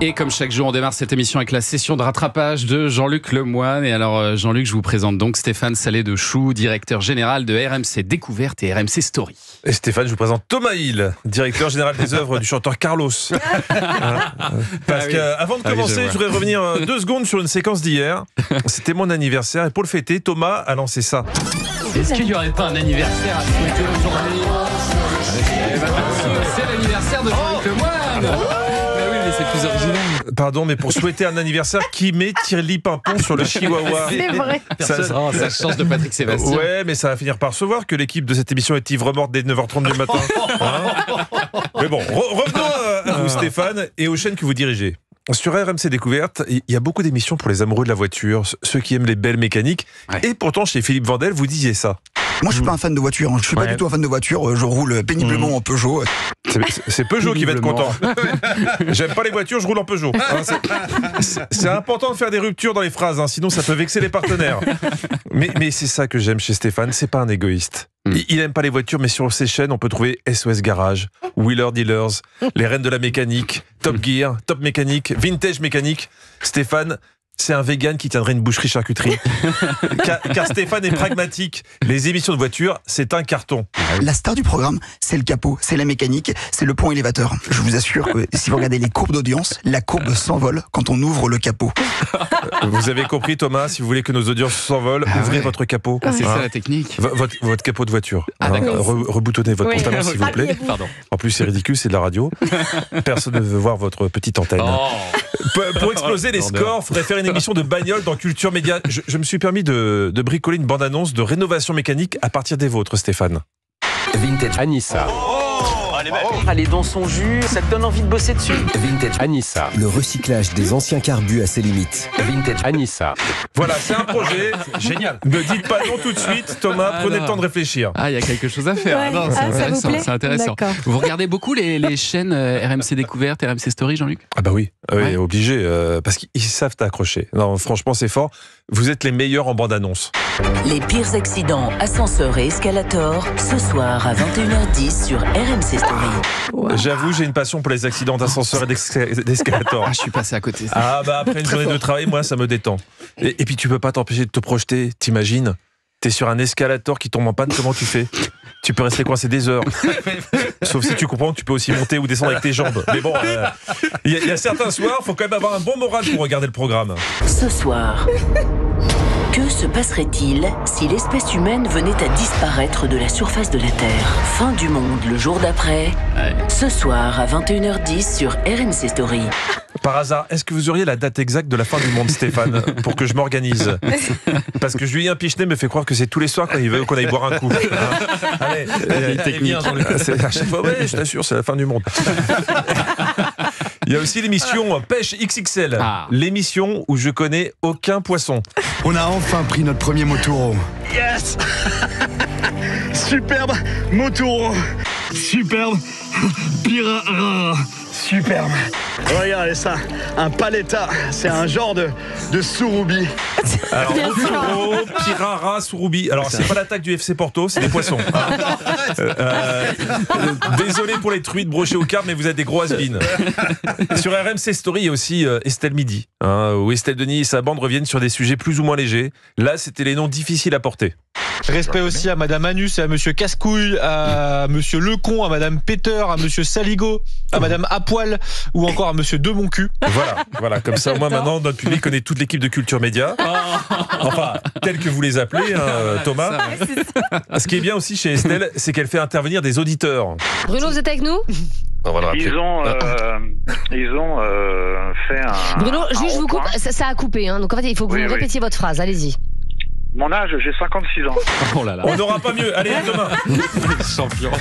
Et comme chaque jour, on démarre cette émission avec la session de rattrapage de Jean-Luc Lemoyne. Et alors, Jean-Luc, je vous présente donc Stéphane Salé-de-Chou, directeur général de RMC Découverte et RMC Story. Et Stéphane, je vous présente Thomas Hill, directeur général des œuvres du chanteur Carlos. Parce qu'avant de commencer, je voudrais revenir 2 secondes sur une séquence d'hier. C'était mon anniversaire et pour le fêter, Thomas a lancé ça. Est-ce qu'il n'y aurait pas un anniversaire à souhaiter aujourd'hui ? C'est l'anniversaire de Jean-Luc Lemoyne. C'est plus original. Pardon, mais pour souhaiter un anniversaire, qui met Thierry Pimpon sur le chihuahua? C'est vrai. Ça change de Patrick Sébastien. Ouais, mais ça va finir par se voir que l'équipe de cette émission est ivre morte dès 9h30 du matin. Mais bon, revenons à vous, Stéphane, et aux chaînes que vous dirigez. Sur RMC Découverte, il y a beaucoup d'émissions pour les amoureux de la voiture, ceux qui aiment les belles mécaniques. Ouais. Et pourtant, chez Philippe Vandel, vous disiez ça. Moi, je suis pas un fan de voiture. Je suis pas du tout un fan de voiture. Je roule péniblement en Peugeot. C'est Peugeot qui va être content. J'aime pas les voitures, je roule en Peugeot. C'est important de faire des ruptures dans les phrases, sinon ça peut vexer les partenaires. Mais c'est ça que j'aime chez Stéphane, c'est pas un égoïste. Il aime pas les voitures, mais sur ses chaînes, on peut trouver SOS Garage, Wheeler Dealers, les reines de la mécanique, Top Gear, Top Mécanique, Vintage Mécanique. Stéphane, c'est un vegan qui tiendrait une boucherie-charcuterie. car Stéphane est pragmatique. Les émissions de voitures, c'est un carton. La star du programme, c'est le capot, c'est la mécanique, c'est le pont élévateur. Je vous assure que si vous regardez les courbes d'audience, la courbe s'envole quand on ouvre le capot. Vous avez compris, Thomas, si vous voulez que nos audiences s'envolent, ouvrez votre capot. C'est ça la technique. Votre capot de voiture. Reboutonnez votre pantalon, s'il vous plaît. Pardon. En plus, c'est ridicule, c'est de la radio. Personne ne veut voir votre petite antenne. Pour exploser les scores, il faudrait faire une émission de bagnole dans Culture Média. Je me suis permis de bricoler une bande-annonce de rénovation mécanique à partir des vôtres, Stéphane. Vintage Anissa. Elle est dans son jus, ça te donne envie de bosser dessus. Vintage Anissa. Le recyclage des anciens carbus à ses limites. Vintage Anissa. Voilà, c'est un projet. Génial. Ne dites pas non tout de suite, Thomas, prenez le temps de réfléchir. Il y a quelque chose à faire. Ouais. Non, c'est intéressant. Vous regardez beaucoup les chaînes RMC Découverte, RMC Story, Jean-Luc ? Ah bah oui, obligé, parce qu'ils savent t'accrocher. Non, franchement, c'est fort. Vous êtes les meilleurs en bande-annonce. Les pires accidents, ascenseurs et escalators, ce soir à 21h10 sur RMC Story. Wow. J'avoue, j'ai une passion pour les accidents d'ascenseurs et d'escalators. Je suis passé à côté. Après une journée de travail, moi, ça me détend. Et puis, tu peux pas t'empêcher de te projeter, t'imagines ? T'es sur un escalator qui tombe en panne, comment tu fais ? Tu peux rester coincé des heures. Sauf si tu comprends que tu peux aussi monter ou descendre avec tes jambes. Mais bon, il y a certains soirs, il faut quand même avoir un bon moral pour regarder le programme. Ce soir, que se passerait-il si l'espèce humaine venait à disparaître de la surface de la Terre ? Fin du monde le jour d'après, ce soir à 21h10 sur RMC Story. Par hasard, est-ce que vous auriez la date exacte de la fin du monde, Stéphane, pour que je m'organise ? Parce que Julien Pichenet me fait croire que c'est tous les soirs quand il veut qu'on aille boire un coup. Allez, à chaque fois, je t'assure, c'est la fin du monde. Il y a aussi l'émission Pêche XXL, l'émission où je connais aucun poisson. On a enfin pris notre premier Motoro. Yes. Superbe Motoro. Superbe Pirara. Superbe. Regardez ça, un paletta, c'est un genre de Surubi. Alors, Motoro, Pirara, Surubi. Alors, c'est pas l'attaque du FC Porto, c'est des poissons. Désolé pour les truites brochées au carpe, mais vous êtes des gros has-been. Sur RMC Story, il y a aussi Estelle Midi, où Estelle Denis et sa bande reviennent sur des sujets plus ou moins légers. Là, c'était les noms difficiles à porter. Respect aussi à Madame Anus et à Monsieur Cascouille, à Monsieur Lecon, à Madame Peter, à Monsieur Saligo, à Madame Apoil ou encore à Monsieur Demoncu. Voilà, comme ça au moins maintenant notre public connaît toute l'équipe de Culture Média. Enfin, telle que vous les appelez, Thomas. Ce qui est bien aussi chez Estelle, c'est qu'elle fait intervenir des auditeurs. Bruno, vous êtes avec nous ? Ils ont fait un... Bruno, juste je vous coupe, ça a coupé, donc en fait il faut que vous répétiez votre phrase, allez-y. Mon âge, j'ai 56 ans. Oh là là. On n'aura pas mieux. Allez, demain. Champion.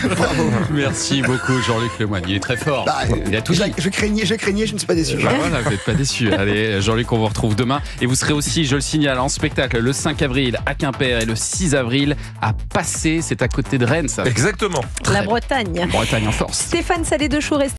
Merci beaucoup, Jean-Luc Lemoyne. Il est très fort. Il a tout dit. Je craignais, je ne suis pas déçu. Voilà, vous n'êtes pas déçu. Allez, Jean-Luc, on vous retrouve demain. Et vous serez aussi, je le signale, en spectacle le 5 avril à Quimper et le 6 avril à Passé. C'est à côté de Rennes, ça. Exactement. La Bretagne. Bretagne en force. Stéphane Salé-de-Chou.